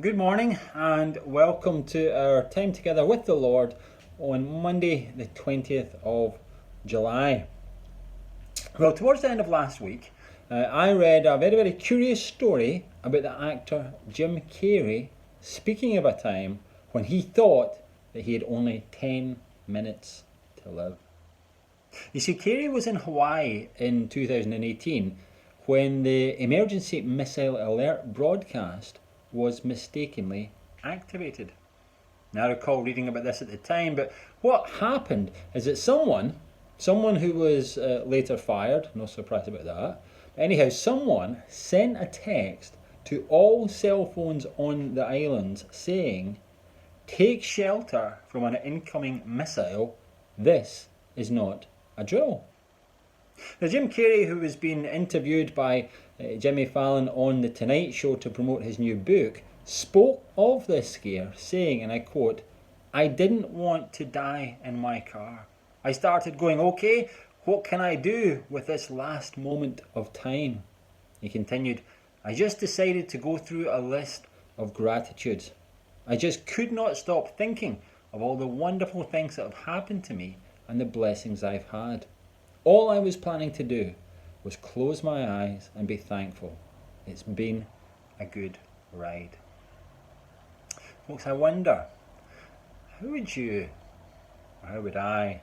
Good morning and welcome to our time together with the Lord on Monday, the 20th of July. Well, towards the end of last week, I read a very curious story about the actor Jim Carrey speaking of a time when he thought that he had only 10 minutes to live. You see, Carrey was in Hawaii in 2018 when the emergency missile alert broadcast was mistakenly activated. Now, I recall reading about this at the time, but what happened is that someone who was later fired, no surprise about that, anyhow, someone sent a text to all cell phones on the islands saying, "Take shelter from an incoming missile, this is not a drill." Now, Jim Carrey, who was being interviewed by Jimmy Fallon on The Tonight Show to promote his new book, spoke of this scare, saying, and I quote, "I didn't want to die in my car. I started going, okay, what can I do with this last moment of time?" He continued, "I just decided to go through a list of gratitudes. I just could not stop thinking of all the wonderful things that have happened to me and the blessings I've had. All I was planning to do was close my eyes and be thankful. It's been a good ride." Folks, I wonder, how would you, or how would I,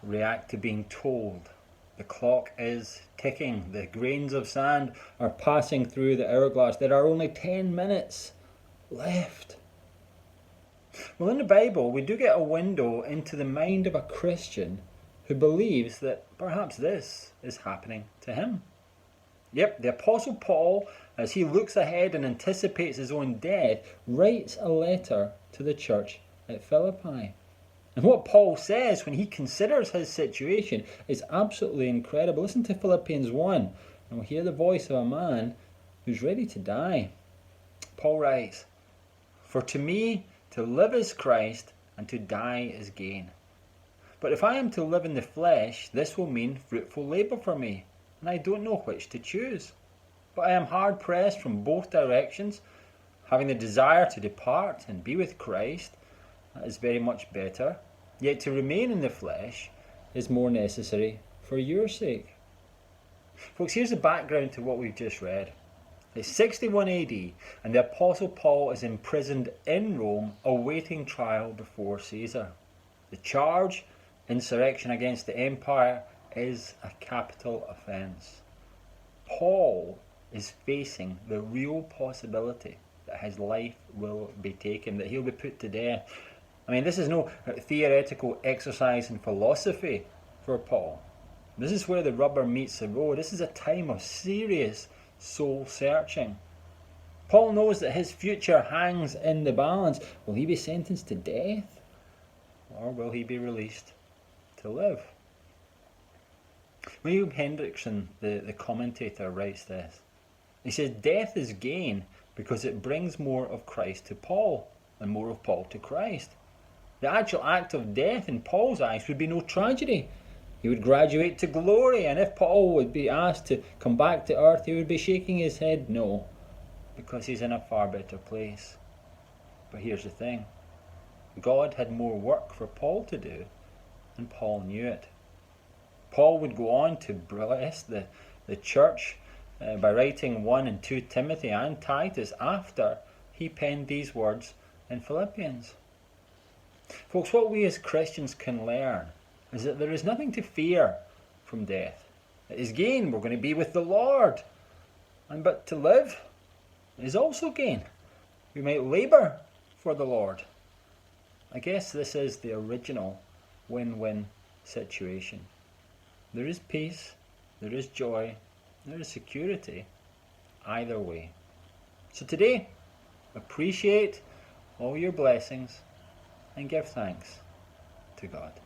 react to being told the clock is ticking, the grains of sand are passing through the hourglass, there are only 10 minutes left? Well, in the Bible, we do get a window into the mind of a Christian who believes that perhaps this is happening to him. Yep, the Apostle Paul, as he looks ahead and anticipates his own death, writes a letter to the church at Philippi. And what Paul says when he considers his situation is absolutely incredible. Listen to Philippians 1, and we'll hear the voice of a man who's ready to die. Paul writes, "For to me to live is Christ, and to die is gain. But if I am to live in the flesh, this will mean fruitful labour for me, and I don't know which to choose. But I am hard pressed from both directions, having the desire to depart and be with Christ, that is very much better, yet to remain in the flesh is more necessary for your sake." Folks, here's the background to what we've just read. It's 61 AD, and the Apostle Paul is imprisoned in Rome, awaiting trial before Caesar. The charge, insurrection against the empire, is a capital offence. Paul is facing the real possibility that his life will be taken, that he'll be put to death. I mean, this is no theoretical exercise in philosophy for Paul. This is where the rubber meets the road. This is a time of serious soul searching. Paul knows that his future hangs in the balance. Will he be sentenced to death, or will he be released to live? William Hendrickson, the commentator, writes this. He says, "Death is gain because it brings more of Christ to Paul and more of Paul to Christ. The actual act of death in Paul's eyes would be no tragedy. He would graduate to glory, and if Paul would be asked to come back to earth, he would be shaking his head no, because he's in a far better place." But here's the thing. God had more work for Paul to do, and Paul knew it. Paul would go on to bless the church by writing 1 and 2 Timothy and Titus after he penned these words in Philippians. Folks, what we as Christians can learn is that there is nothing to fear from death. It is gain. We're going to be with the Lord. But to live is also gain. We might labour for the Lord. I guess this is the original win-win situation. There is peace, there is joy, there is security, either way. So today, appreciate all your blessings and give thanks to God.